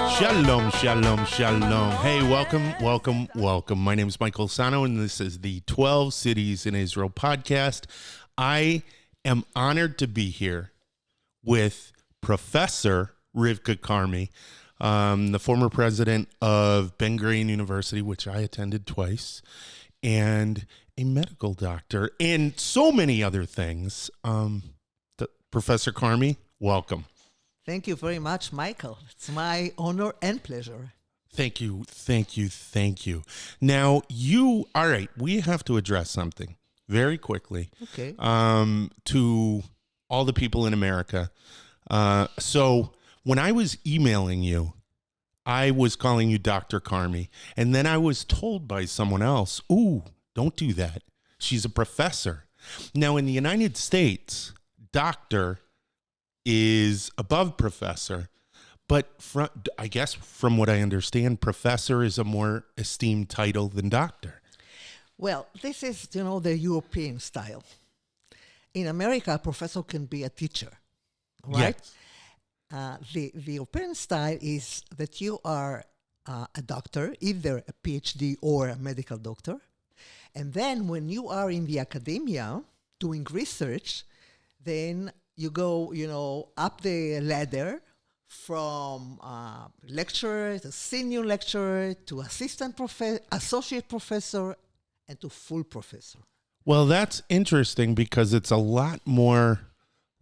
Shalom, shalom, shalom. Hey, welcome. My name is Michael Sahno, and this is the 12 Cities in Israel podcast. I am honored to be here with Professor Rivka Carmi, the former president of Ben Gurion University, which I attended twice, and a medical doctor, and so many other things. Professor Carmi, welcome. Thank you very much, Michael. It's my honor and pleasure. Thank you. Now, all right, we have to address something very quickly. Okay. To all the people in America. So when I was emailing you, I was calling you Dr. Carmi, and then I was told by someone else, ooh, don't do that. She's a professor. Now, in the United States, doctor is above professor, but I guess from what I understand, professor is a more esteemed title than doctor. Well, this is, the European style. In America, a professor can be a teacher, right? Yes. The European style is that you are a doctor, either a PhD or a medical doctor. And then when you are in the academia doing research, then you go, up the ladder from lecturer to senior lecturer to associate professor, and to full professor. Well, that's interesting because it's a lot more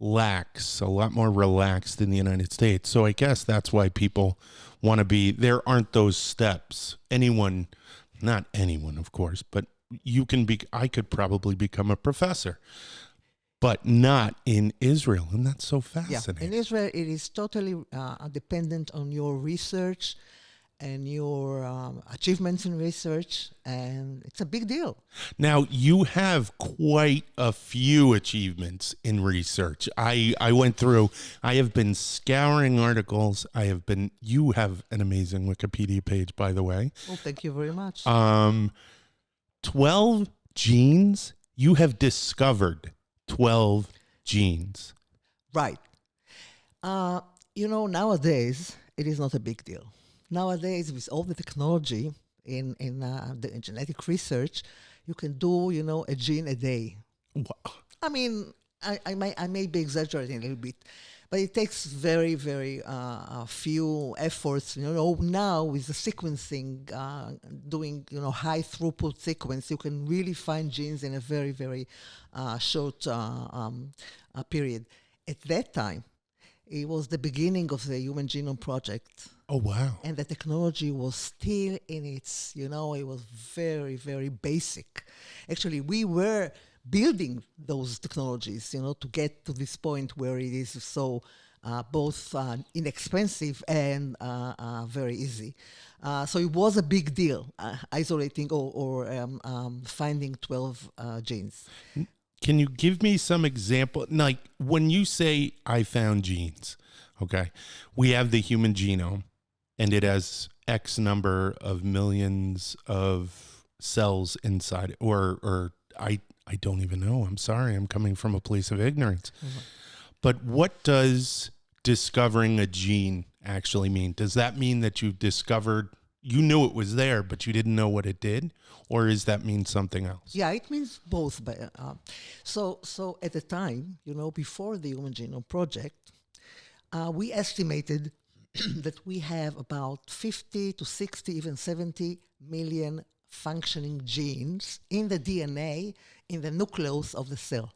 relaxed in the United States. So I guess that's why people want to be, there aren't those steps. Not anyone, of course, but I could probably become a professor. But not in Israel, and that's so fascinating. Yeah, in Israel, it is totally dependent on your research and your achievements in research, and it's a big deal. Now, you have quite a few achievements in research. I have been scouring articles. You have an amazing Wikipedia page, by the way. Well, thank you very much. 12 genes you have discovered. 12 genes. Right. Nowadays, it is not a big deal. Nowadays, with all the technology in the genetic research, you can do, a gene a day. Wow. I mean, I may be exaggerating a little bit, but it takes very, very few efforts. Now with the sequencing, doing, high throughput sequence, you can really find genes in a very, very short period. At that time, it was the beginning of the Human Genome Project. Oh, wow. And the technology was still in its, it was very, very basic. Actually, we were building those technologies, to get to this point where it is so both inexpensive and very easy. So it was a big deal, isolating or finding 12 genes. Can you give me some example? Like when you say I found genes, okay, we have the human genome and it has X number of millions of cells inside it, or I don't even know. I'm sorry. I'm coming from a place of ignorance. Mm-hmm. But what does discovering a gene actually mean? Does that mean that you knew it was there, but you didn't know what it did? Or does that mean something else? Yeah, it means both. But, so at the time, before the Human Genome Project, we estimated that we have about 50 to 60, even 70 million functioning genes in the DNA, in the nucleus of the cell.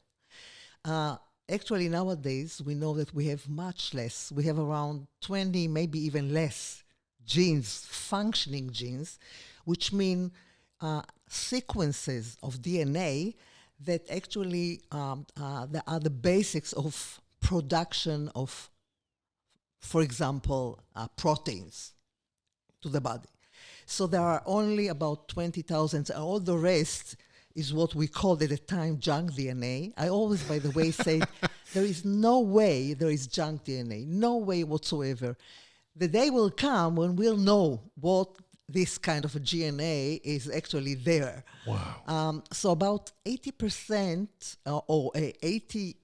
Actually, nowadays, we know that we have much less. We have around 20, maybe even less genes, functioning genes, which mean sequences of DNA that actually are the basics of production of, for example, proteins to the body. So there are only about 20,000, and all the rest is what we called at the time junk DNA. I always, by the way, say there is no way there is junk DNA, no way whatsoever. The day will come when we'll know what this kind of a DNA is actually there. Wow. So about 80% or 80,000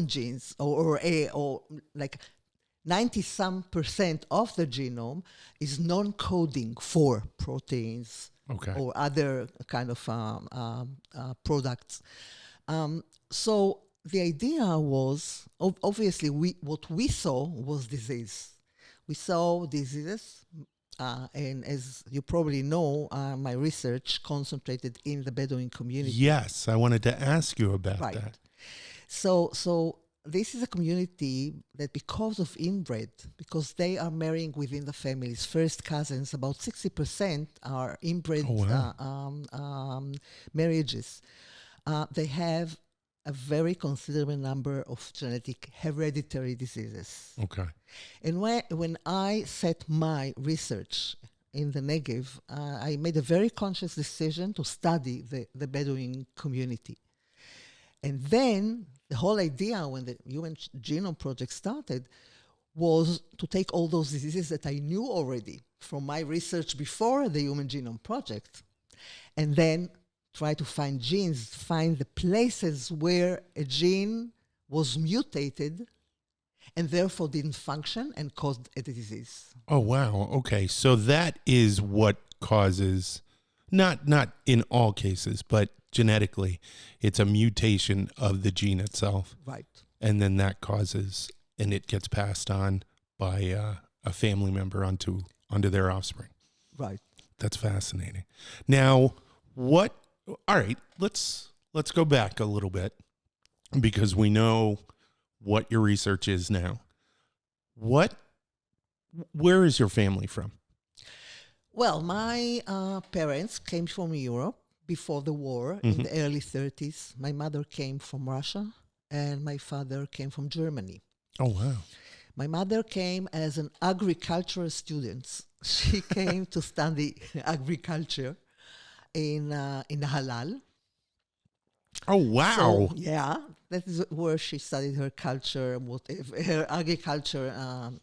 genes or like 90-some% of the genome is non-coding for proteins Okay. or other kind of products. So the idea was, obviously, what we saw was disease. We saw diseases, and as you probably know, my research concentrated in the Bedouin community. Yes, I wanted to ask you about Right. that. So this is a community that, because of inbred, because they are marrying within the families, first cousins, about 60% are inbred Oh, wow. marriages. They have a very considerable number of genetic hereditary diseases. Okay. And when I set my research in the Negev, I made a very conscious decision to study the Bedouin community. And then the whole idea when the Human Genome Project started was to take all those diseases that I knew already from my research before the Human Genome Project, and then try to find genes, find the places where a gene was mutated and therefore didn't function and caused a disease. Oh, wow. Okay. So that is what causes, not in all cases, but genetically, it's a mutation of the gene itself. Right. And then that causes, and it gets passed on by a family member onto their offspring. Right. That's fascinating. Now, all right, let's go back a little bit because we know what your research is now. Where is your family from? Well, my parents came from Europe before the war in the early 30s. My mother came from Russia and my father came from Germany. Oh, wow. My mother came as an agricultural student. She came to study agriculture in Halal. Oh, wow. So, yeah, that is where she studied her culture, her agriculture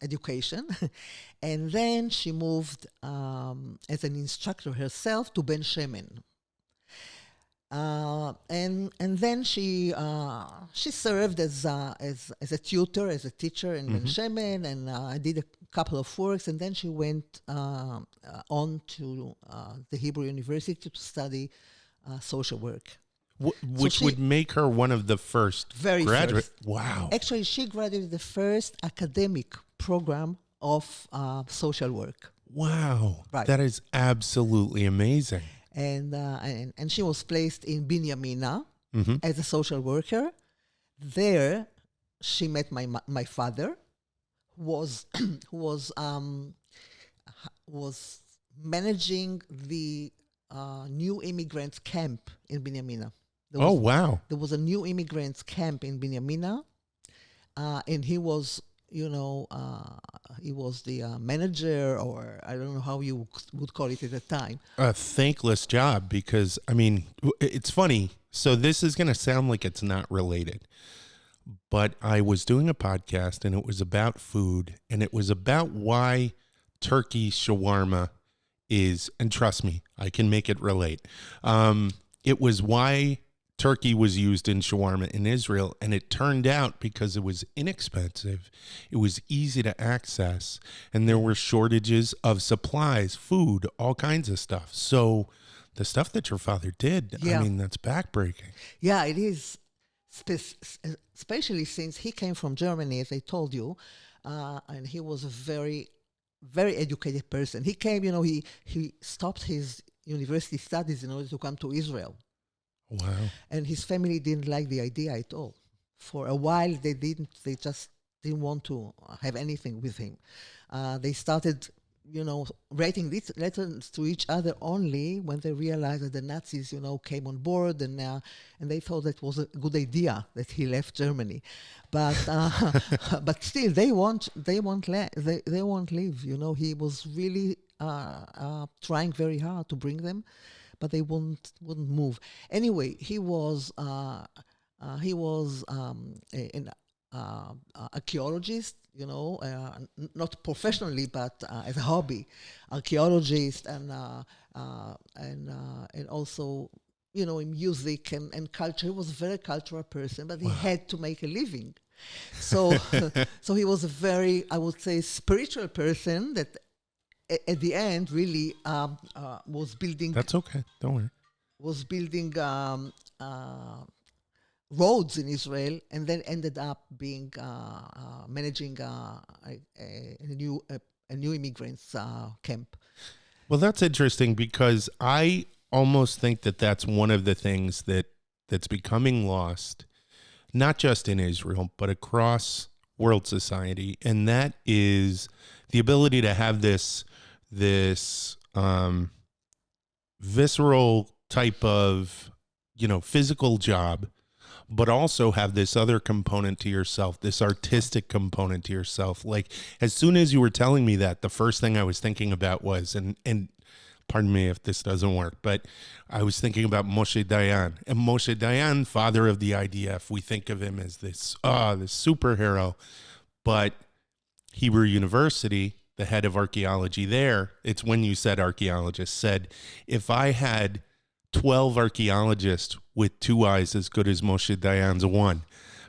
education. And then she moved as an instructor herself to Ben Shemen. And then she served as a tutor, as a teacher in Ben Shemen, and did a couple of works. And then she went on to the Hebrew University to study social work. Which would make her one of the first graduates. First. Wow. Actually, she graduated the first academic program of social work. Wow. Right. That is absolutely amazing. And she was placed in Binyamina as a social worker. There, she met my father, who was managing the new immigrants camp in Binyamina. Wow. There was a new immigrants camp in Binyamina, and he was, he was the manager, or I don't know how you would call it at the time. A thankless job because, I mean, it's funny. So this is going to sound like it's not related, but I was doing a podcast and it was about food and it was about why turkey shawarma is, and trust me, I can make it relate. It was why turkey was used in shawarma in Israel, and it turned out because it was inexpensive, it was easy to access, and there were shortages of supplies, food, all kinds of stuff. So the stuff that your father did, I mean, that's backbreaking. Yeah, it is, especially since he came from Germany, as I told you, and he was a very, very educated person. He came, he stopped his university studies in order to come to Israel. Wow. And his family didn't like the idea at all. For a while, they just didn't want to have anything with him. They started, writing these letters to each other only when they realized that the Nazis, came on board, and they thought that was a good idea that he left Germany. But but still, they won't leave. He was really trying very hard to bring them, but they wouldn't move. Anyway, he was an archaeologist, not professionally, but as a hobby, archaeologist, and also, in music and culture. He was a very cultural person, but he had to make a living. So, so he was a very, I would say, spiritual person that at the end really was building That's okay. Don't worry. roads in Israel, and then ended up being managing a new immigrants camp. Well, that's interesting because I almost think that that's one of the things that's becoming lost, not just in Israel, but across world society. And that is the ability to have this visceral type of, physical job, but also have this other component to yourself, this artistic component to yourself. Like, as soon as you were telling me that, the first thing I was thinking about was, and pardon me if this doesn't work, but I was thinking about Moshe Dayan. And Moshe Dayan, father of the IDF, we think of him as this superhero. But Hebrew University, the head of archaeology there, it's when you said archaeologist, said, if I had 12 archaeologists with 2 eyes as good as Moshe Dayan's one,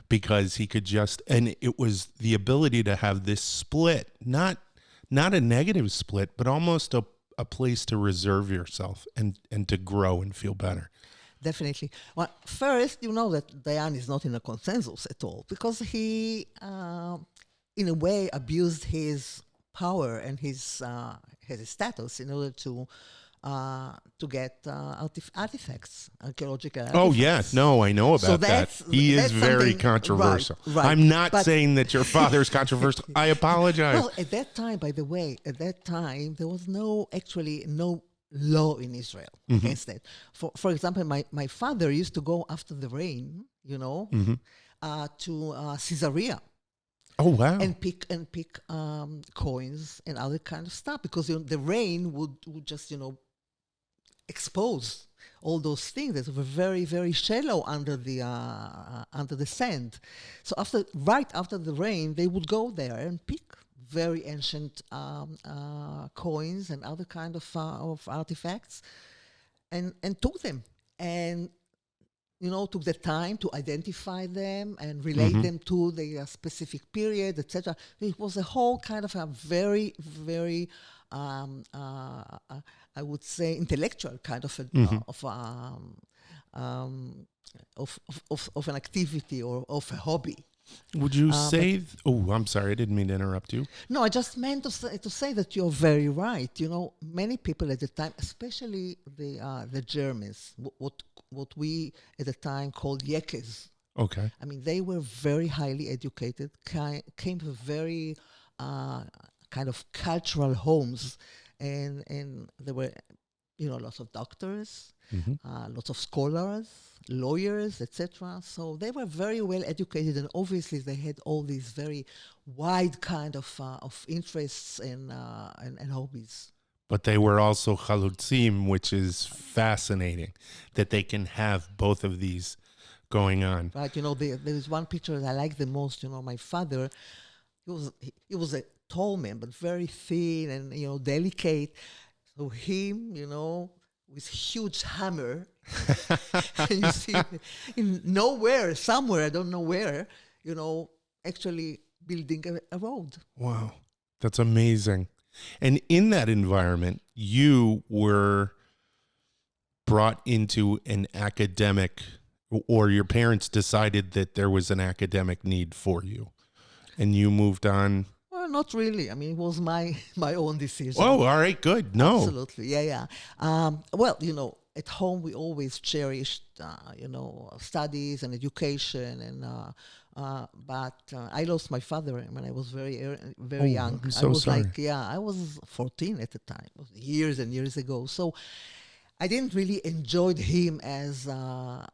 because he could and it was the ability to have this split, not a negative split, but almost a place to reserve yourself and to grow and feel better. Definitely. Well, first, you know that Dayan is not in a consensus at all, because he, in a way, abused his power and his status in order to get artifacts, archaeological artifacts. Oh, yeah. No, I know about that. He is very controversial. Right. I'm not saying that your father's controversial. I apologize. Well, at that time, by the way, there was no law in Israel against that. For example, my father used to go after the rain, to Caesarea. Oh, wow. And pick coins and other kind of stuff, because the rain would just expose all those things that were very, very shallow under the sand. So right after the rain, they would go there and pick very ancient coins and other kind of artifacts, and took them, and took the time to identify them and relate them to the specific period, etc. It was a whole kind of a very, very, I would say, intellectual kind of of an activity or of a hobby. Would you say? I'm sorry, I didn't mean to interrupt you. No, I just meant to say that you're very right. Many people at the time, especially the Germans, what we at the time called Yekes. Okay. I mean, they were very highly educated, came from very kind of cultural homes, and there were, lots of doctors, lots of scholars, lawyers, etc. So they were very well educated, and obviously they had all these very wide kind of interests and hobbies. But they were also chalutzim, which is fascinating, that they can have both of these going on. Right, there is one picture that I like the most. My father, he was a tall man, but very thin and delicate. So him, with huge hammer, and you see in somewhere, I don't know where, actually building a road. Wow, that's amazing. And in that environment, you were brought into an academic, or your parents decided that there was an academic need for you, and you moved on. Well, not really. I mean, it was my own decision. Oh, all right, good. No. Absolutely, yeah. Well, at home we always cherished, studies and education, and but I lost my father when I was very young. I'm so I was sorry. I was 14 at the time. It was years and years ago. So I didn't really enjoy him as a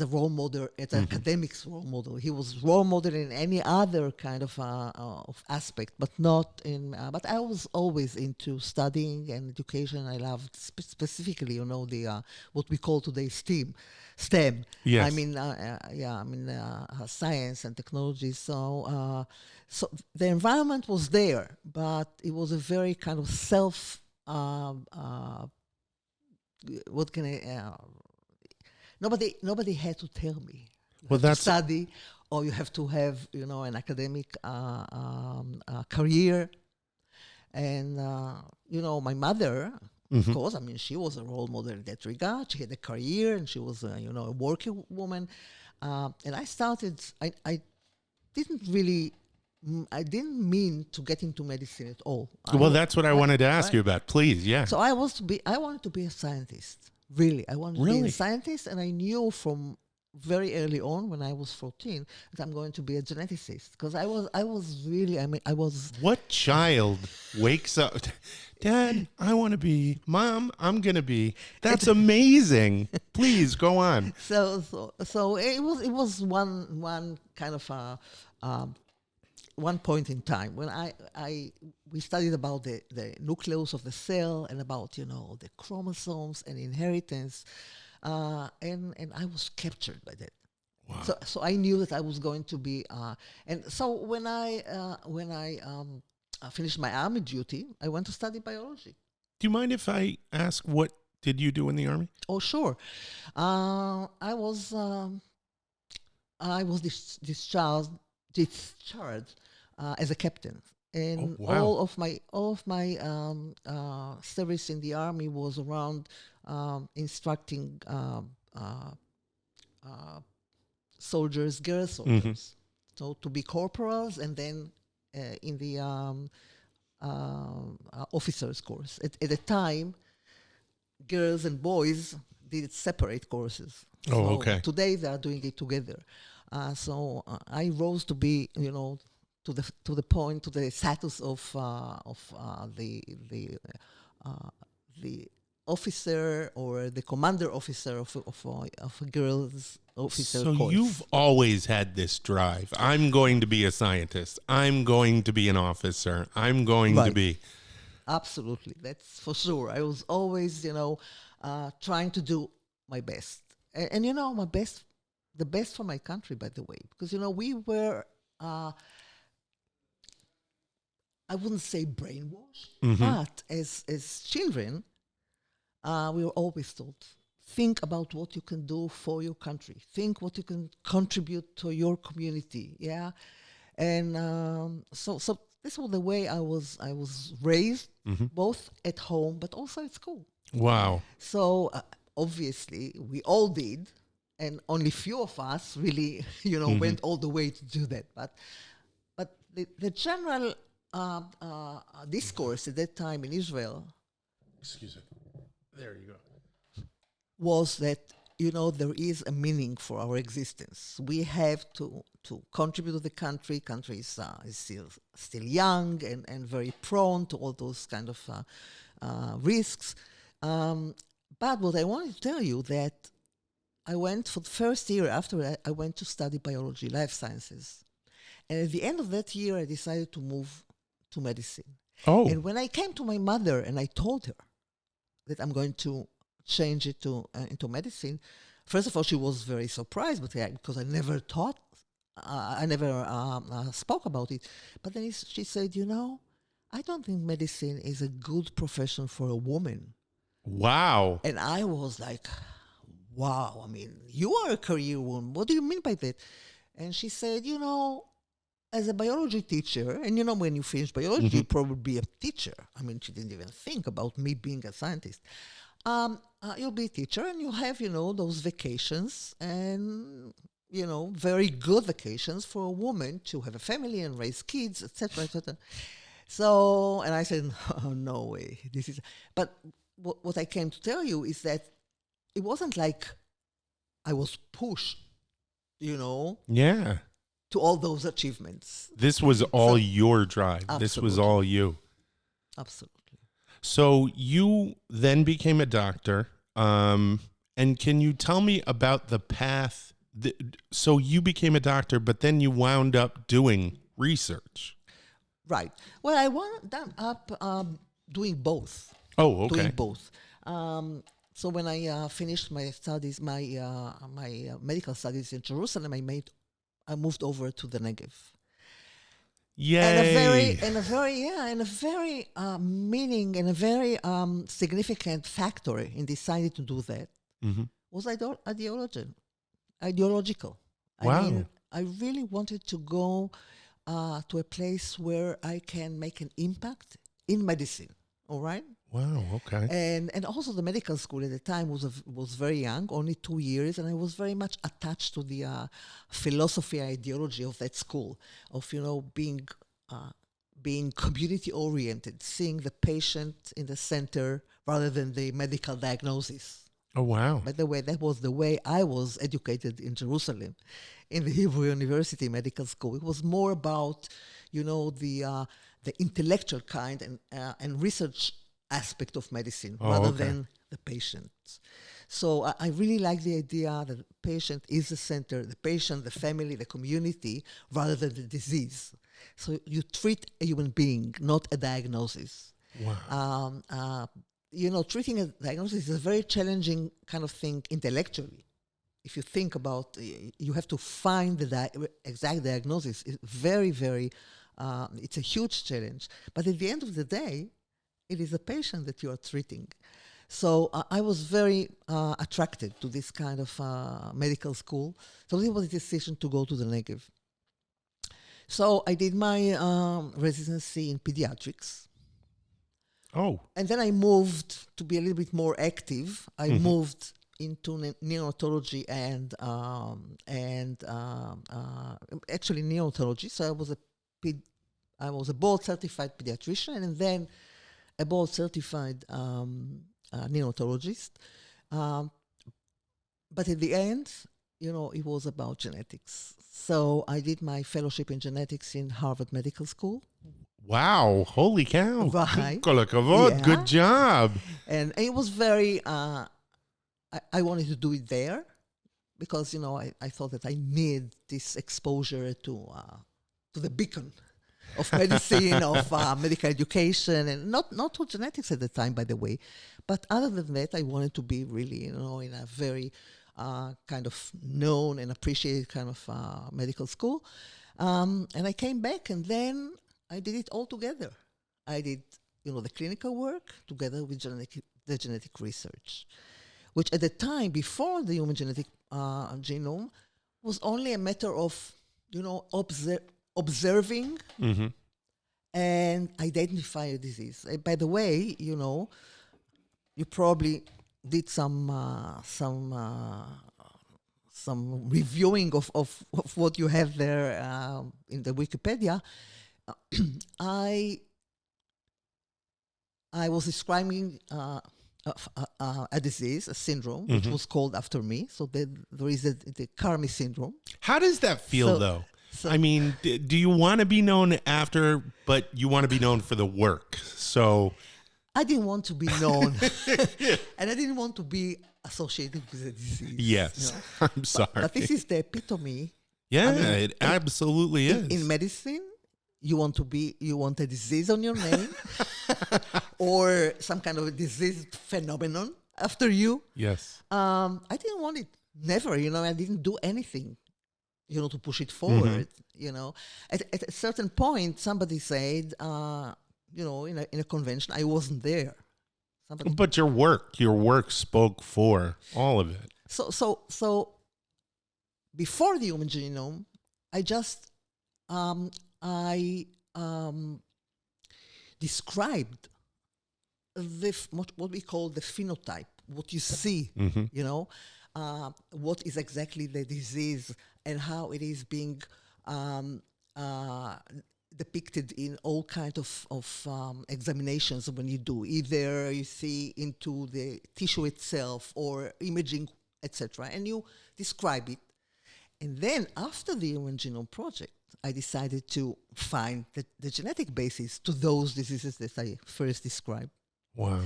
role model, as an academics role model. He was role model in any other kind of aspect, but not in. But I was always into studying and education. I loved specifically, the what we call today STEM. Yes. I mean, science and technology. So the environment was there, but it was a very kind of what can I? Nobody had to tell me Well, to study or you have to have, an academic career. And, my mother, of course, I mean, she was a role model in that regard. She had a career and she was, a working woman. And I started, I didn't really, I didn't mean to get into medicine at all. Well, that's what I wanted to ask you about. Please, yeah. So I wanted to be a scientist. Really, I wanted to be a scientist, and I knew from very early on, when I was 14, that I'm going to be a geneticist, because I was really, I was. What child wakes up, Dad, I want to be, Mom, I'm going to be. That's amazing. Please go on. So it was one kind of one point in time when we studied about the nucleus of the cell and about the chromosomes and inheritance, and I was captured by that. Wow. So I knew that I was going to be, and so when I finished my army duty, I went to study biology. Do you mind if I ask, what did you do in the army? Oh, sure. I was discharged as a captain, and all of my service in the army was around instructing soldiers, girl soldiers, so to be corporals, and then in the officers course. At the time, girls and boys did separate courses. Oh, okay. Today they are doing it together. So I rose to be, to the point, to the status of the officer or the commander officer of a girls officer course. So you've always had this drive. I'm going to be a scientist. I'm going to be an officer. I'm going to be. Absolutely, that's for sure. I was always, trying to do my best, and my best. The best for my country, by the way, because, we were, I wouldn't say brainwashed, but as children, we were always told, think about what you can do for your country. Think what you can contribute to your community, yeah? And so this was the way I was raised, both at home, but also at school. Wow. So obviously, we all did. And only few of us really, went all the way to do that. But the general discourse at that time in Israel, excuse me, there you go, was that there is a meaning for our existence. We have to contribute to the country. Country is still young and very prone to all those kind of risks. But what I wanted to tell you that. I went for the first year after that, I went to study biology, life sciences. And at the end of that year, I decided to move to medicine. Oh. And when I came to my mother and I told her that I'm going to change it into medicine, first of all, she was very surprised because I never taught, I never spoke about it. But then she said, I don't think medicine is a good profession for a woman. Wow. And I was like, wow, I mean, you are a career woman. What do you mean by that? And she said, as a biology teacher, and when you finish biology, you'll probably be a teacher. I mean, she didn't even think about me being a scientist. You'll be a teacher and you'll have, those vacations and, very good vacations for a woman to have a family and raise kids, etc., etc. So, and I said, oh, no way. But what I came to tell you is that it wasn't like I was pushed, Yeah. to all those achievements. This was all your drive. Absolutely. This was all you. Absolutely. So you then became a doctor. And can you tell me about the path? So you became a doctor, but then you wound up doing research. Right. Well, I wound up doing both. Oh, okay. Doing both. So when I finished my studies, my medical studies in Jerusalem, I moved over to the Negev. Yay! And a very meaning and a very significant factor in deciding to do that was ideological. Wow. I mean, I really wanted to go to a place where I can make an impact in medicine. All right. Wow. Okay. And also the medical school at the time was very young, only 2 years, and I was very much attached to the philosophy ideology of that school, of being community oriented, seeing the patient in the center rather than the medical diagnosis. Oh, wow. By the way, that was the way I was educated in Jerusalem, in the Hebrew University Medical School. It was more about, the intellectual kind and research aspect of medicine rather than the patient. So I really like the idea that the patient is the center, the patient, the family, the community, rather than the disease. So you treat a human being, not a diagnosis. Wow. Treating a diagnosis is a very challenging kind of thing intellectually. If you think about, you have to find the exact diagnosis. It's very, very, it's a huge challenge. But at the end of the day, it is a patient that you are treating. So I was very attracted to this kind of medical school. So it was a decision to go to the Negev. So I did my residency in pediatrics. Oh. And then I moved to be a little bit more active. I moved into neonatology and actually neonatology. So I was a board certified pediatrician and then a board certified neonatologist. But at the end, it was about genetics. So I did my fellowship in genetics in Harvard Medical School. Wow. Holy cow. Right. Kol hakavod. Yeah. Good job. And it was very, I wanted to do it there because, I thought that I need this exposure to the beacon of medicine, of medical education, and not to genetics at the time, by the way. But other than that, I wanted to be really, in a very kind of known and appreciated kind of medical school. And I came back and then I did it all together. I did, the clinical work together with the genetic research, which at the time, before the human genetic genome, was only a matter of, observing and identify a disease. By the way, you probably did some reviewing of what you have there in the Wikipedia. I was describing a disease, a syndrome, which was called after me. So there is the Carmi syndrome. How does that feel, though? I mean, do you want to be known after, but you want to be known for the work? So I didn't want to be known, and I didn't want to be associated with the disease. Yes, I'm sorry. But this is the epitome. Yeah, it absolutely is. In medicine, you want a disease on your name, or some kind of a disease phenomenon after you. Yes. I didn't want it. Never. I didn't do anything. To push it forward. At a certain point, somebody said, in a convention, I wasn't there. But your work spoke for all of it. So before the human genome, I just described what we call the phenotype, what you see, what is exactly the disease and how it is being depicted in all kinds of examinations when you do. Either you see into the tissue itself or imaging, etc. And you describe it. And then after the Human Genome Project, I decided to find the genetic basis to those diseases that I first described. Wow.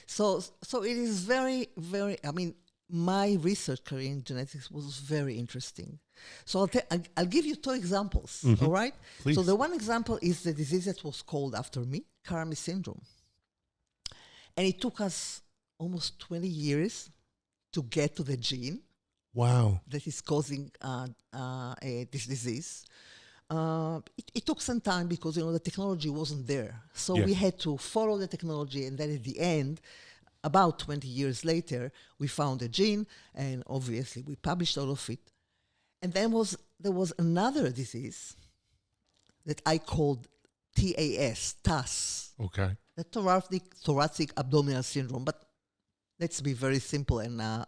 So it is very, very, my research career in genetics was very interesting. So I'll give you 2 examples, all right? Please. So the one example is the disease that was called after me, Carmi syndrome. And it took us almost 20 years to get to the gene. Wow. That is causing this disease. It took some time because, the technology wasn't there. So we had to follow the technology, and then at the end, about 20 years later, we found a gene, and obviously we published all of it. And then there was another disease that I called TAS, Okay. the thoracic abdominal syndrome. But let's be very simple. And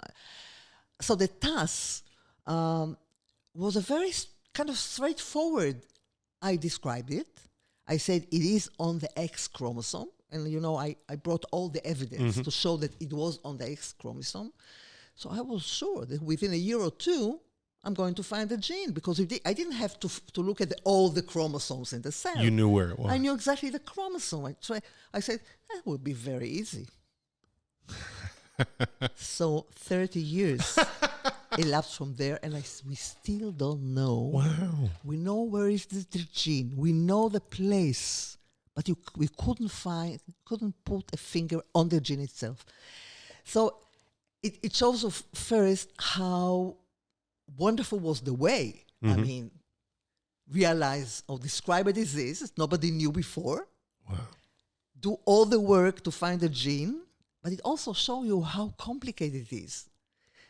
so the TAS was a very kind of straightforward. I described it. I said it is on the X chromosome. And, I brought all the evidence to show that it was on the X chromosome. So I was sure that within a year or two, I'm going to find the gene, because I didn't have to look at all the chromosomes in the cell. You knew where it was. I knew exactly the chromosome. I said, that would be very easy. So 30 years elapsed from there, and we still don't know. Wow. We know where is the gene. We know the place, but we couldn't put a finger on the gene itself. So it shows first how wonderful was the way. I mean, realize or describe a disease that nobody knew before. Wow. Do all the work to find the gene, but it also shows you how complicated it is.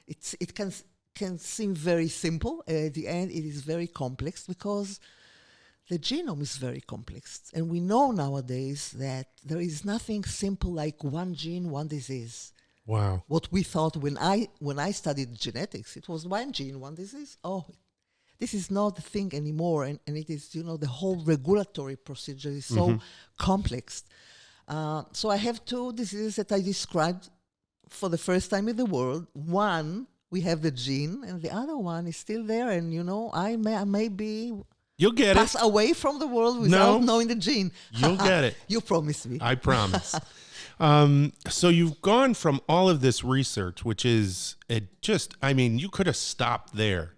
It can seem very simple. At the end, it is very complex because the genome is very complex. And we know nowadays that there is nothing simple like one gene, one disease. Wow. What we thought when I studied genetics, it was one gene, one disease. Oh, this is not the thing anymore. And it is, the whole regulatory procedure is so complex. So I have two diseases that I described for the first time in the world. One, we have the gene, and the other one is still there. And, I may be... You'll get pass away from the world without knowing the gene. You'll get it. You promised me. I promise. So you've gone from all of this research, which is you could have stopped there.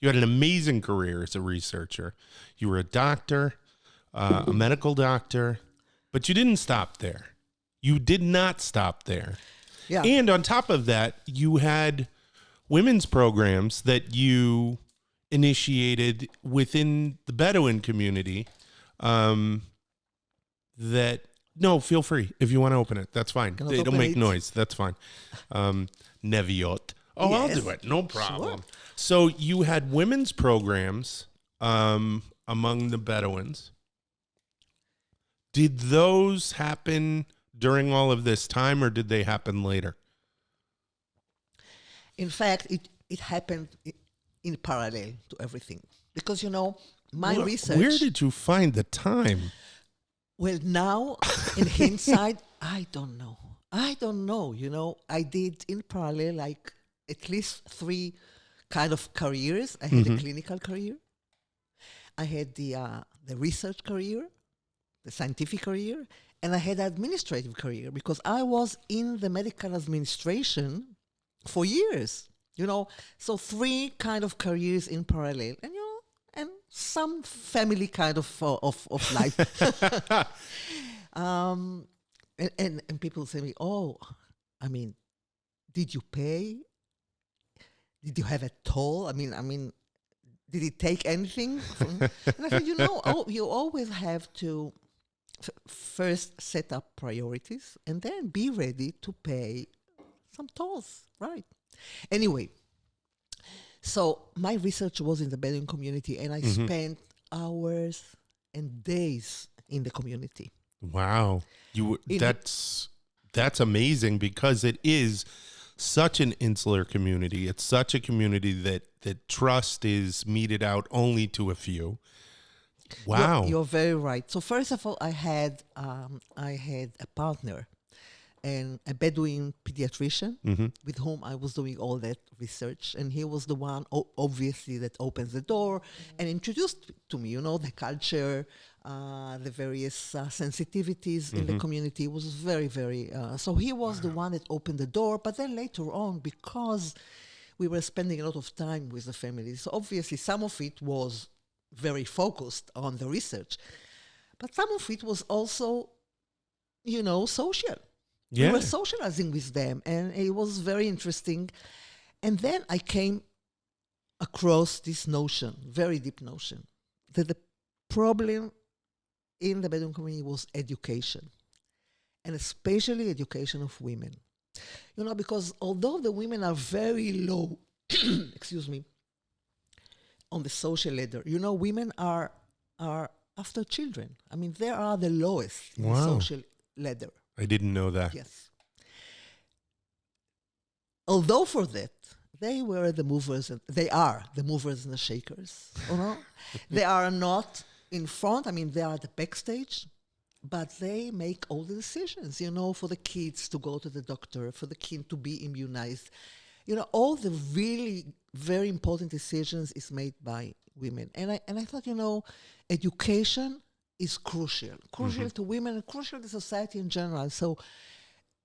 You had an amazing career as a researcher. You were a doctor, a medical doctor, but you didn't stop there. You did not stop there. Yeah. And on top of that, you had women's programs that you initiated within the Bedouin community no, feel free. If you want to open it, that's fine. It'll make noise. That's fine. Neviot. Oh, yes. I'll do it. No problem. Sure. So you had women's programs among the Bedouins. Did those happen during all of this time, or did they happen later? In fact, it happened in parallel to everything. Because, my research... Where did you find the time? Well, now, in hindsight, I don't know. I did in parallel, at least 3 kind of careers. I had a clinical career. I had the research career, the scientific career, and I had an administrative career because I was in the medical administration for years, So 3 kind of careers in parallel, and and some family kind of life. And people say to me, "Oh, did you pay? Did you have a toll? Did it take anything?" And I said, you always have to first set up priorities and then be ready to pay some tolls, right? Anyway, so my research was in the Bedouin community, and I spent hours and days in the community. Wow, that's amazing because it is such an insular community. It's such a community that trust is meted out only to a few. Wow, you're very right. So first of all, I had a partner, and a Bedouin pediatrician with whom I was doing all that research. And he was the one, obviously, that opens the door and introduced to me, the culture, the various sensitivities in the community. It was very, very... so he was the one that opened the door. But then later on, because we were spending a lot of time with the families, so obviously some of it was very focused on the research. But some of it was also, social. Yeah. We were socializing with them, and it was very interesting. And then I came across this notion, very deep notion, that the problem in the Bedouin community was education, and especially education of women. Because although the women are very low, excuse me, on the social ladder. You know, women are after children. I mean, they are the lowest in the Wow. social ladder. I didn't know that. Yes. Although for that, they were the movers, and they are the movers and the shakers. You know? They are not in front. I mean, they are at the backstage, but they make all the decisions, you know, for the kids to go to the doctor, for the kid to be immunized. You know, all the really very important decisions is made by women. And I thought, you know, education is crucial to women and crucial to society in general. So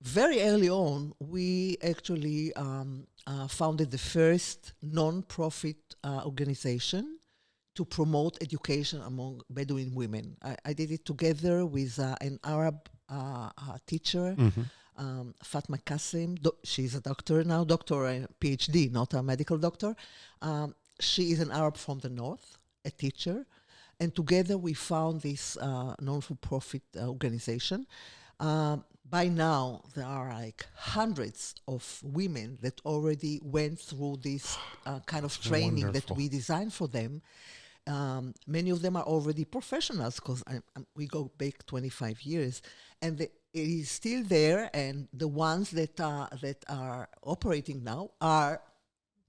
very early on, we actually founded the first non-profit organization to promote education among Bedouin women. I did it together with an Arab teacher, Fatma Qasim. She's a doctor now, PhD, not a medical doctor. She is an Arab from the north, a teacher. And together we found this non-for-profit organization. By now, there are like hundreds of women that already went through this kind of training Wonderful. that we designed for them. Many of them are already professionals because we go back 25 years, and it is still there. And the ones that are operating now are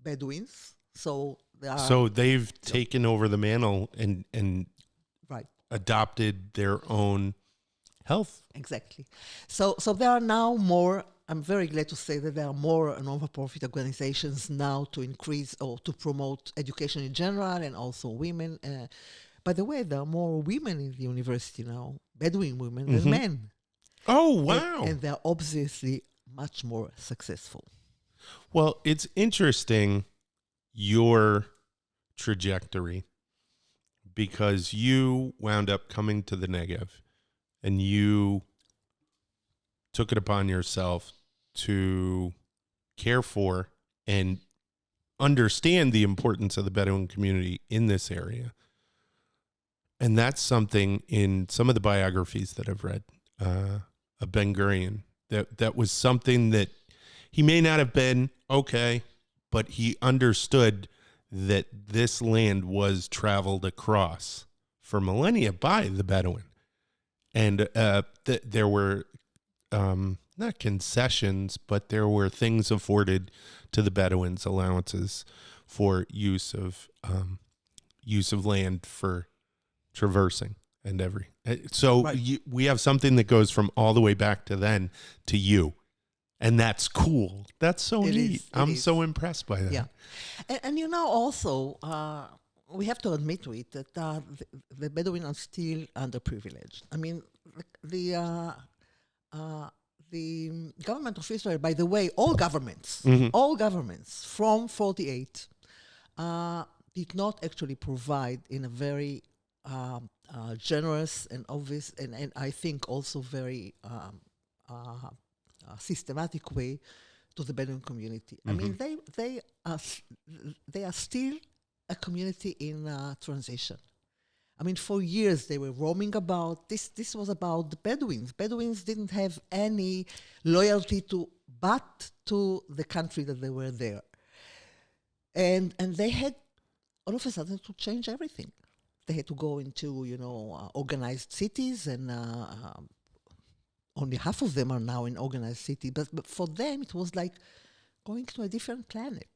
Bedouins. So they are So they've taken over the mantle and right. adopted their own health. Exactly. So there are now more. I'm very glad to say that there are more non-profit organizations now to increase or to promote education in general and also women. By the way, there are more women in the university now, Bedouin women than men. Oh, wow. And they're obviously much more successful. Well, it's interesting, your trajectory, because you wound up coming to the Negev and you took it upon yourself to care for and understand the importance of the Bedouin community in this area. And that's something in some of the biographies that I've read of Ben Gurion, that was something that he may not have been okay, but he understood that this land was traveled across for millennia by the Bedouin. And there were not concessions, but there were things afforded to the Bedouins, allowances for use of land for traversing and so Right. we have something that goes from all the way back to then to you, and that's cool. That's so neat. I'm so impressed by that. Yeah, and you know also we have to admit to it that the Bedouin are still underprivileged. I mean the government of Israel, by the way, all governments from 48 did not actually provide in a very generous and obvious and I think also very systematic way to the Bedouin community. I mean, they are still a community in transition. I mean, for years they were roaming about. This was about the Bedouins. Bedouins didn't have any loyalty to the country that they were there, and they had all of a sudden to change everything. They had to go into organized cities, and only half of them are now in organized cities. But for them, it was like going to a different planet.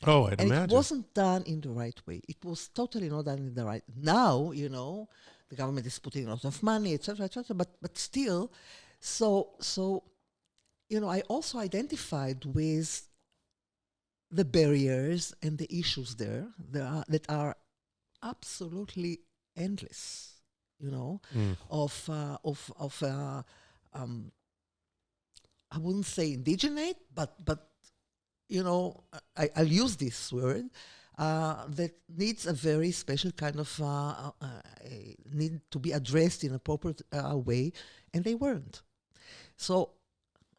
Oh, I'd And imagine. it wasn't done in the right way. It was totally not done in the right. Now, the government is putting a lot of money, etc., but still, so I also identified with the barriers and the issues that are absolutely endless. I wouldn't say indigenate, but I'll use this word, that needs a very special kind of need to be addressed in a proper way, and they weren't. So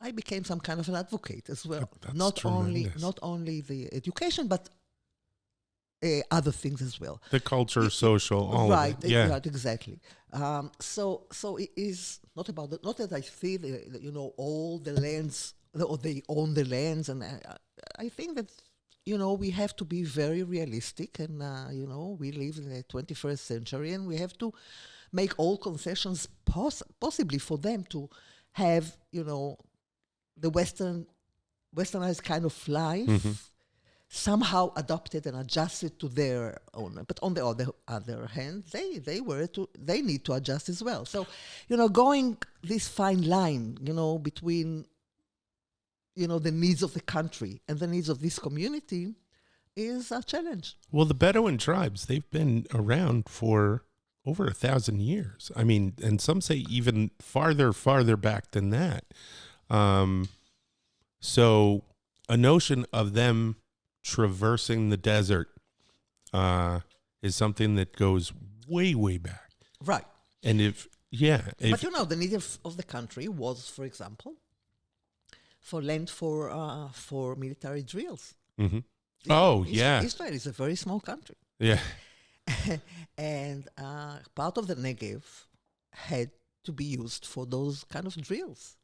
I became some kind of an advocate as well. That's Not only tremendous. the education, but other things as well. The culture, social, all Right, of it. Yeah. right, exactly. So it is not about not that I feel all the lands or they own the lands, and I think that we have to be very realistic, and we live in the 21st century, and we have to make all concessions possibly for them to have, the westernized kind of life somehow adopted and adjusted to their own. But on the other hand, they need to adjust as well. So, going this fine line, between the needs of the country and the needs of this community is a challenge. Well, the Bedouin tribes, they've been around for over 1,000 years. I mean, and some say even farther back than that. So a notion of them traversing the desert is something that goes way, way back. Right. And but the need of the country was, for example, for land for military drills. Israel is a very small country. Yeah. And part of the Negev had to be used for those kind of drills.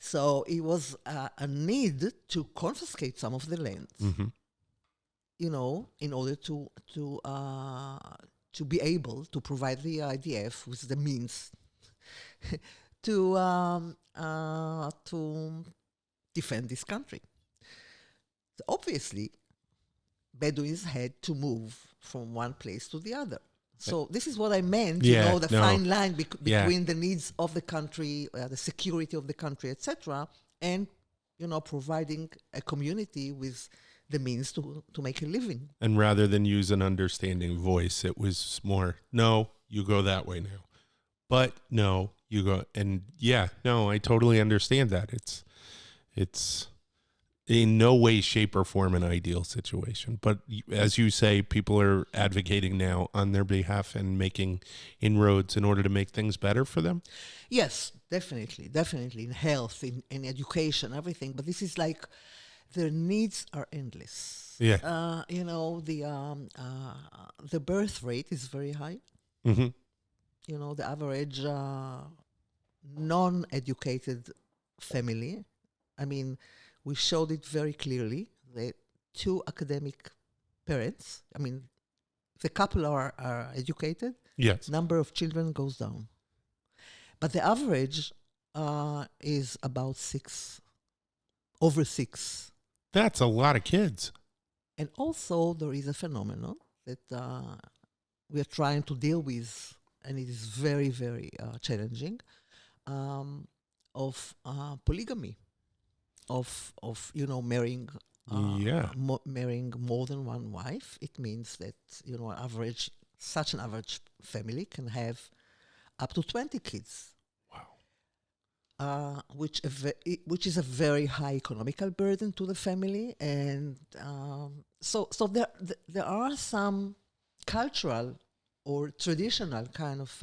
So it was a need to confiscate some of the land, in order to be able to provide the IDF with the means to defend this country. So obviously, Bedouins had to move from one place to the other. So this is what I meant, fine line between the needs of the country, the security of the country, etc., and, providing a community with the means to make a living. And rather than use an understanding voice, it was more, no, you go that way now. But no, you go, and I totally understand that. It's in no way, shape, or form an ideal situation. But as you say, people are advocating now on their behalf and making inroads in order to make things better for them? Yes, definitely. In health, in education, everything. But this is like, their needs are endless. Yeah. The birth rate is very high. Mm-hmm. The average non-educated family, we showed it very clearly that 2 academic parents, the couple are educated, yes, number of children goes down. But the average is about 6, over 6. That's a lot of kids. And also there is a phenomenon that we are trying to deal with, and it is very, very challenging, of polygamy. Of marrying marrying more than one wife. It means that such an average family can have up to 20 kids. Wow. Which is a very high economical burden to the family, and so there are some cultural or traditional kind of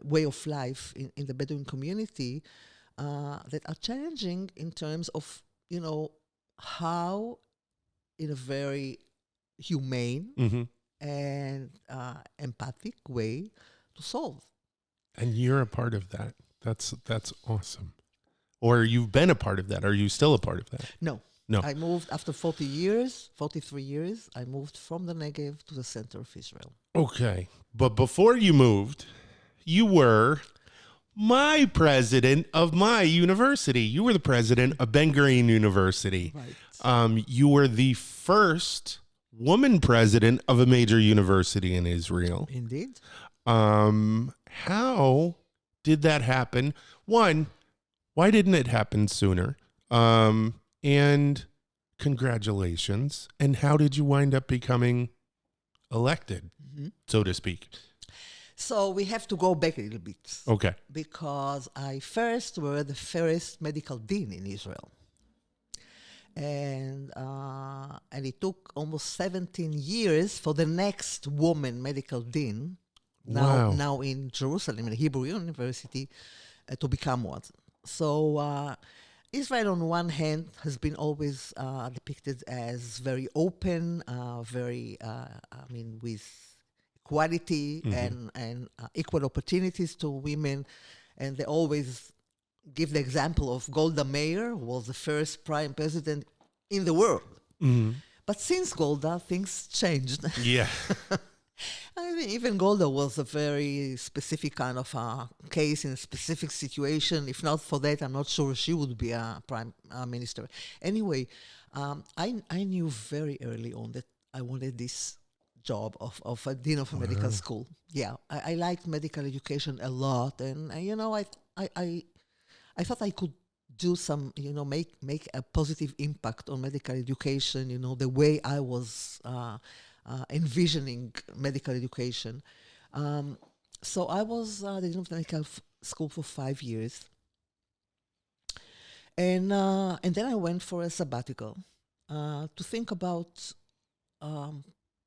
way of life in the Bedouin community that are challenging in terms of, how in a very humane and empathic way to solve. And you're a part of that. That's awesome. Or you've been a part of that. Are you still a part of that? No. I moved after 43 years, I moved from the Negev to the center of Israel. Okay. But before you moved, you were my president of my university. You were the president of Ben Gurion University. Right. You were the first woman president of a major university in Israel. Indeed. How did that happen? One, why didn't it happen sooner? And congratulations. And how did you wind up becoming elected, so to speak? So we have to go back a little bit. Okay. Because I first were the first medical dean in Israel. And it took almost 17 years for the next woman medical dean, now in Jerusalem, in Hebrew University, to become one. So Israel, on one hand, has been always depicted as very open, with equality and equal opportunities to women. And they always give the example of Golda Meir, who was the first prime president in the world. Mm-hmm. But since Golda, things changed. Yeah. I mean, even Golda was a very specific kind of case in a specific situation. If not for that, I'm not sure she would be a prime minister. Anyway, I knew very early on that I wanted this job of a dean of a medical school. Yeah, I liked medical education a lot, and I thought I could do some, make a positive impact on medical education, the way I was envisioning medical education. So I was the dean of the medical school for 5 years. And then I went for a sabbatical to think about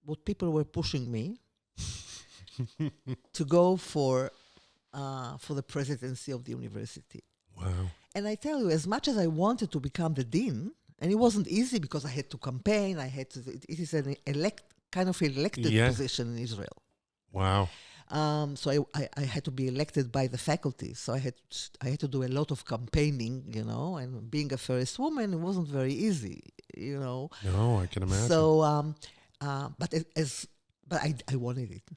what people were pushing me to go for the presidency of the university. Wow. And I tell you, as much as I wanted to become the dean, and it wasn't easy because I had to campaign, it is an kind of elected position in Israel. Wow. So I had to be elected by the faculty. So I had to do a lot of campaigning, and being a first woman, it wasn't very easy, No, I can imagine. So, but I wanted it.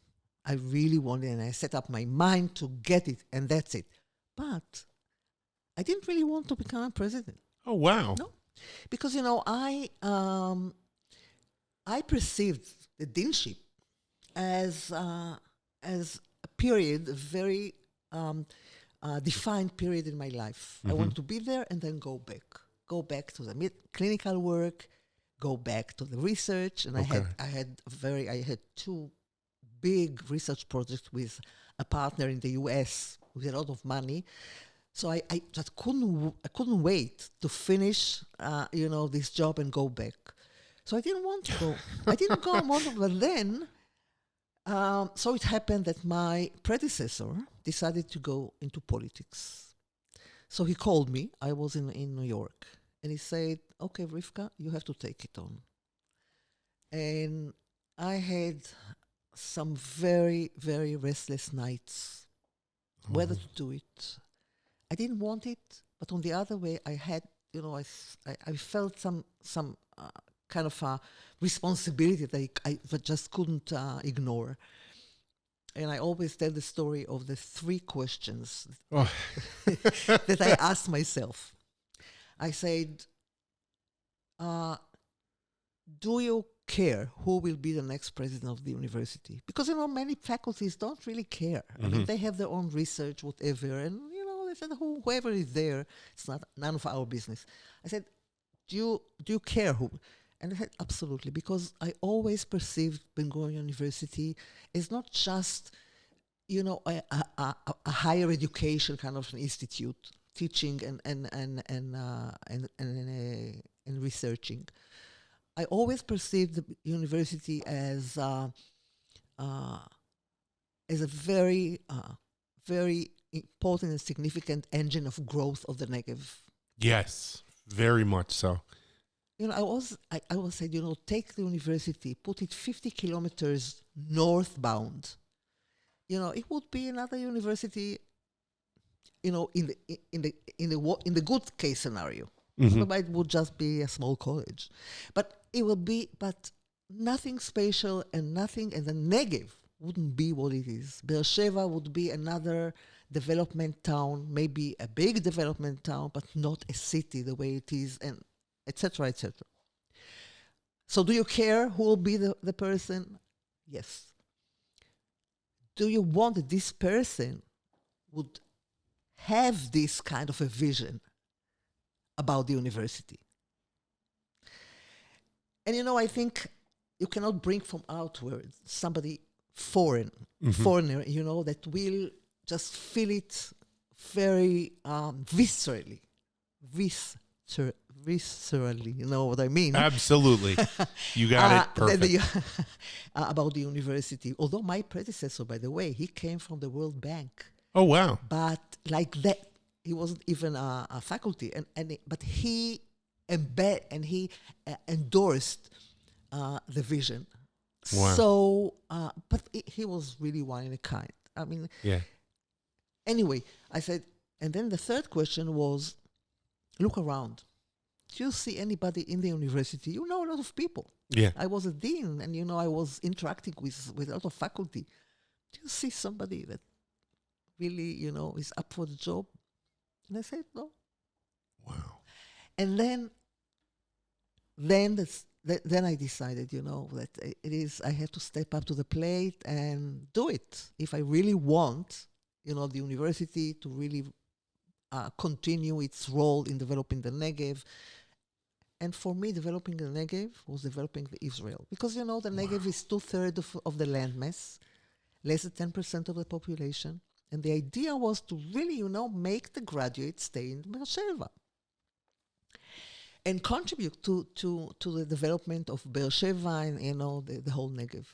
I really wanted it, and I set up my mind to get it, and that's it. But I didn't really want to become a president. Oh, wow. No, because I perceived the deanship as a period, a very defined period in my life. I wanted to be there and then go back to the clinical work, go back to the research, and I had 2 big research projects with a partner in the U.S. with a lot of money. So I just couldn't wait to finish, this job and go back. So I didn't want to go. I didn't go, but then, so it happened that my predecessor decided to go into politics. So he called me. I was in New York. And he said, okay, Rivka, you have to take it on. And I had some very, very restless nights, whether to do it. I didn't want it, but on the other way, I had, I felt some kind of a responsibility that I just couldn't ignore. And I always tell the story of the 3 questions that I asked myself. I said, do you care who will be the next president of the university? Because, many faculties don't really care. I mean, they have their own research, whatever, and, they said, whoever is there, it's none of our business. I said, do you care who? And I said, absolutely, because I always perceived Ben Gurion University as not just, a higher education kind of an institute, teaching and researching. I always perceived the university as a very, very important and significant engine of growth of the Negev. Yes, very much so. I always said, take the university, put it 50 kilometers northbound. It would be another university, in the good case scenario. It would just be a small college, but it would be, nothing special and the Negev wouldn't be what it is. Beersheba would be another development town, maybe a big development town, but not a city the way it is, and etc., etc. So do you care who will be the person? Yes. Do you want that this person would have this kind of a vision about the university? And I think you cannot bring from outward somebody foreigner, that will just feel it very viscerally. Viscerally, you know what I mean? Absolutely. You got it perfect. About the university. Although my predecessor, by the way, he came from the World Bank. Oh, wow. But like that, he wasn't even a faculty. But he endorsed the vision. Wow. So, but he was really one in a kind. I mean, yeah. Anyway, I said, and then the third question was, look around. do you see anybody in the university? You know a lot of people. Yeah. I was a dean, and I was interacting with a lot of faculty. Do you see somebody that really, is up for the job? And I said, no. Wow. And then I decided, that I have to step up to the plate and do it. If I really want, the university to really continue its role in developing the Negev. And for me, developing the Negev was developing the Israel. Because, the Negev is 2/3 of the landmass, less than 10% of the population. And the idea was to really, make the graduates stay in Beersheba and contribute to the development of Beersheba and, the whole Negev.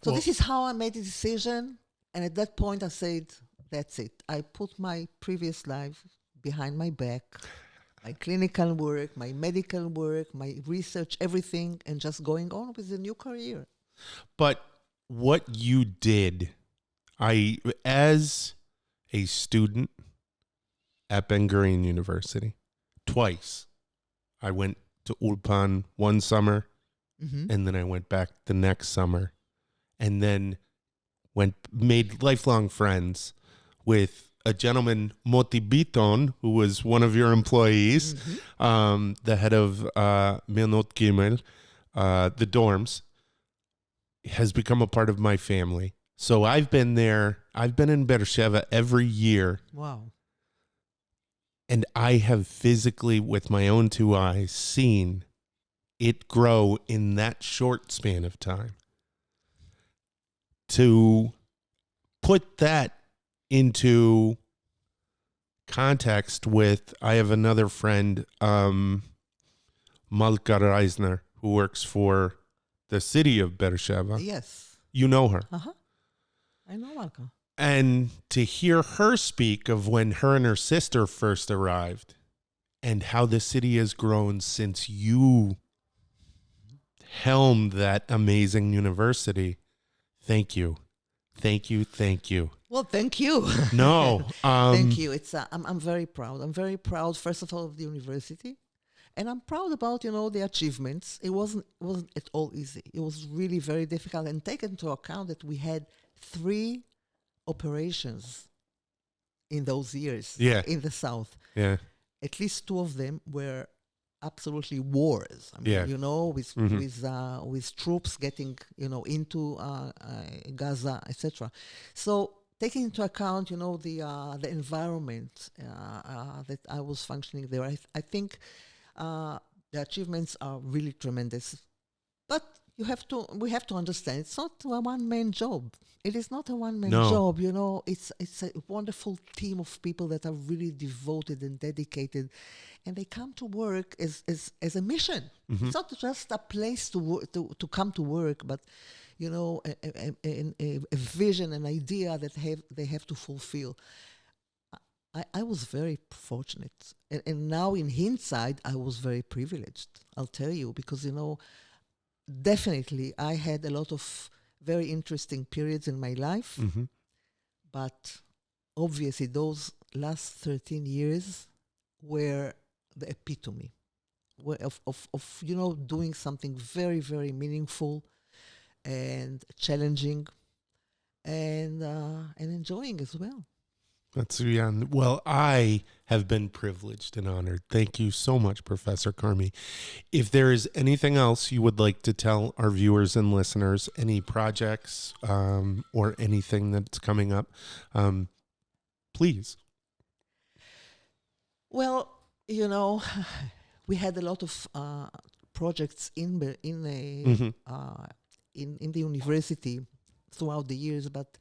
So this is how I made the decision. And at that point, I said, that's it. I put my previous life behind my back, my clinical work, my medical work, my research, everything, and just going on with a new career. But what you did, as a student at Ben Gurion University, twice, I went to Ulpan one summer, and then I went back the next summer, and then made lifelong friends with a gentleman, Moti Biton, who was one of your employees, the head of Milnot Gimel, the dorms, has become a part of my family. So I've been there. I've been in Beersheba every year. Wow. And I have physically, with my own two eyes, seen it grow in that short span of time. To put that into context with, I have another friend, Malka Reisner, who works for the city of Beersheba. Yes. You know her. Uh-huh. I know Malka. And to hear her speak of when her and her sister first arrived and how the city has grown since you helmed that amazing university. Thank you. Thank you. Thank you. Well, thank you. No. Thank you. I'm very proud. I'm very proud, first of all, of the university. And I'm proud about, the achievements. It wasn't at all easy. It was really very difficult. And take into account that we had 3 operations in those years in the South. Yeah. At least 2 of them were absolutely wars. I mean, with troops getting, into Gaza, etc. So taking into account, the environment that I was functioning there, I think the achievements are really tremendous. But we have to understand it's not a one-man job. It is not a one-man job. It's a wonderful team of people that are really devoted and dedicated, and they come to work as a mission. It's not just a place to come to work, but a vision, an idea that they have to fulfill. I was very fortunate, and now in hindsight, I was very privileged. I'll tell you, because definitely I had a lot of very interesting periods in my life, but obviously those last 13 years were the epitome of doing something very, very meaningful and challenging and enjoying as well. That's well, I have been privileged and honored. Thank you so much, Professor Carmi. If there is anything else you would like to tell our viewers and listeners, any projects or anything that's coming up, please. Well, we had a lot of projects in the university throughout the years, but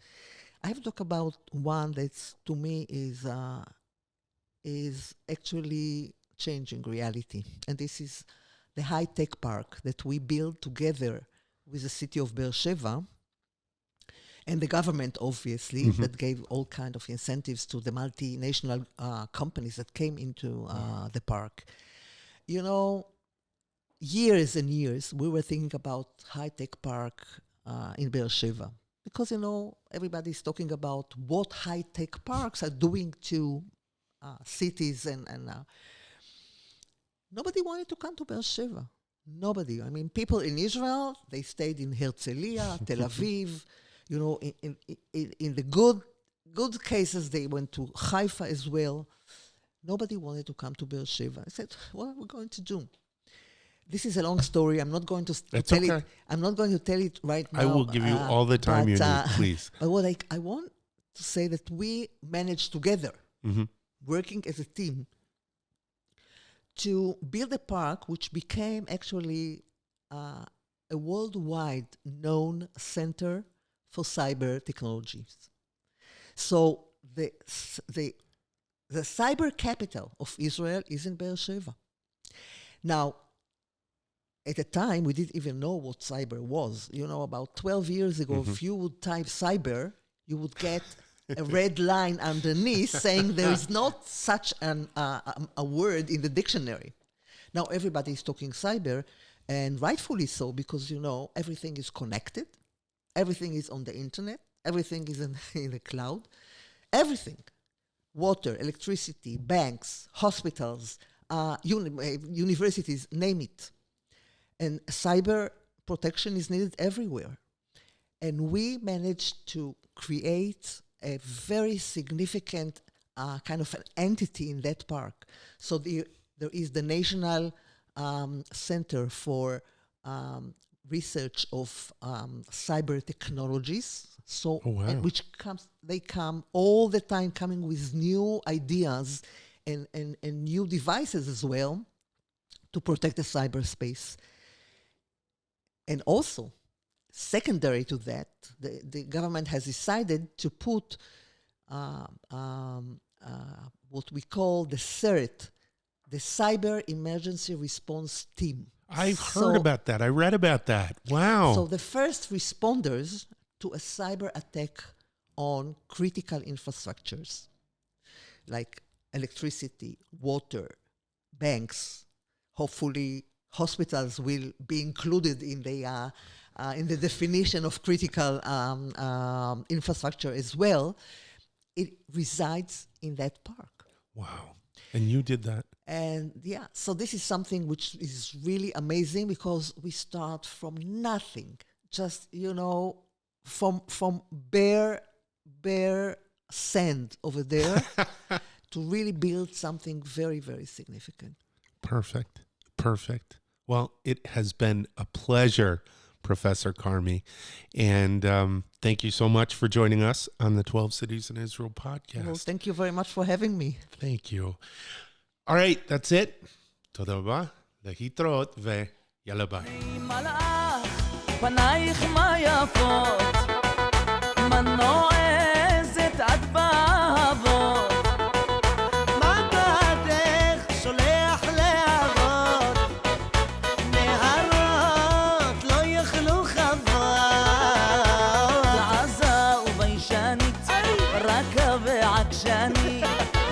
I have to talk about one that's, to me, is actually changing reality. And this is the high-tech park that we built together with the city of Beersheba and the government, obviously, that gave all kind of incentives to the multinational companies that came into the park. Years and years, we were thinking about high-tech park in Beersheba. Because, everybody's talking about what high-tech parks are doing to cities and nobody wanted to come to Be'er Sheva. Nobody. I mean, people in Israel, they stayed in Herzliya, Tel Aviv. You know, in the good cases, they went to Haifa as well. Nobody wanted to come to Be'er Sheva. I said, what are we going to do? This is a long story. I'm not going to tell it. I'm not going to tell it right now. I will give you all the time you need, please. But what I want to say that we managed together, working as a team, to build a park which became actually a worldwide known center for cyber technologies. So the cyber capital of Israel is in Be'er Sheva. Now, at the time, we didn't even know what cyber was. You know, about 12 years ago, if you would type cyber, you would get a red line underneath saying there is not such a word in the dictionary. Now everybody is talking cyber, and rightfully so, because, you know, everything is connected, everything is on the internet, everything is in the cloud, everything. Water, electricity, banks, hospitals, universities, name it. And cyber protection is needed everywhere. And we managed to create a very significant kind of an entity in that park. So there is the National Center for Research of Cyber Technologies. So, they come all the time coming with new ideas and new devices as well to protect the cyberspace. And also, secondary to that, the government has decided to put what we call the CERT, the Cyber Emergency Response Team. I've heard about that. I read about that. Wow. So the first responders to a cyber attack on critical infrastructures like electricity, water, banks, hopefully hospitals will be included in the definition of critical infrastructure as well. It resides in that park. Wow. And you did that? And yeah, so this is something which is really amazing because we start from nothing, just, you know, from bare sand over there to really build something very, very significant. Perfect. Well, it has been a pleasure, Professor Carmi. And thank you so much for joining us on the 12 Cities in Israel podcast. Well, thank you very much for having me. Thank you. All right, that's it. תודה רבה, להתראות ויאללה ביי. פנייך מה יפות, מנועזת עד באבות, מבטך שולח להבות, נהרות לא יאכלו חוות, עזה וביישנית, רכה ועקשני,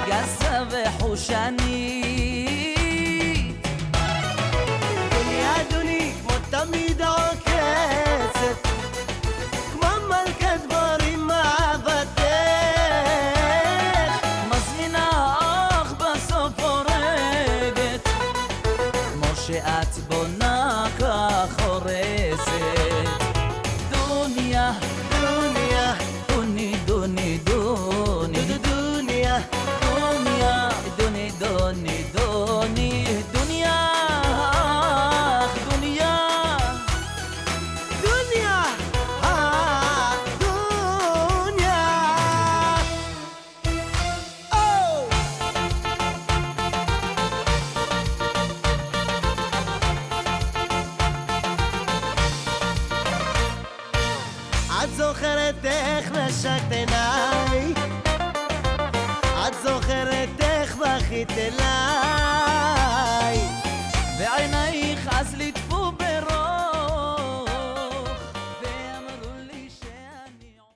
גסה וחושני. תמיד עוקצת כמו מלכת דבורים מעבדך מזמינה אך בסוף הורגת כמו שאת בונה כך הורסת דוניה דוניה דוני דוני דוני דוניה דוניה דוני דוני דוני דוניה נשקת עיניי את זוכרת איך בכית אליי ועיניי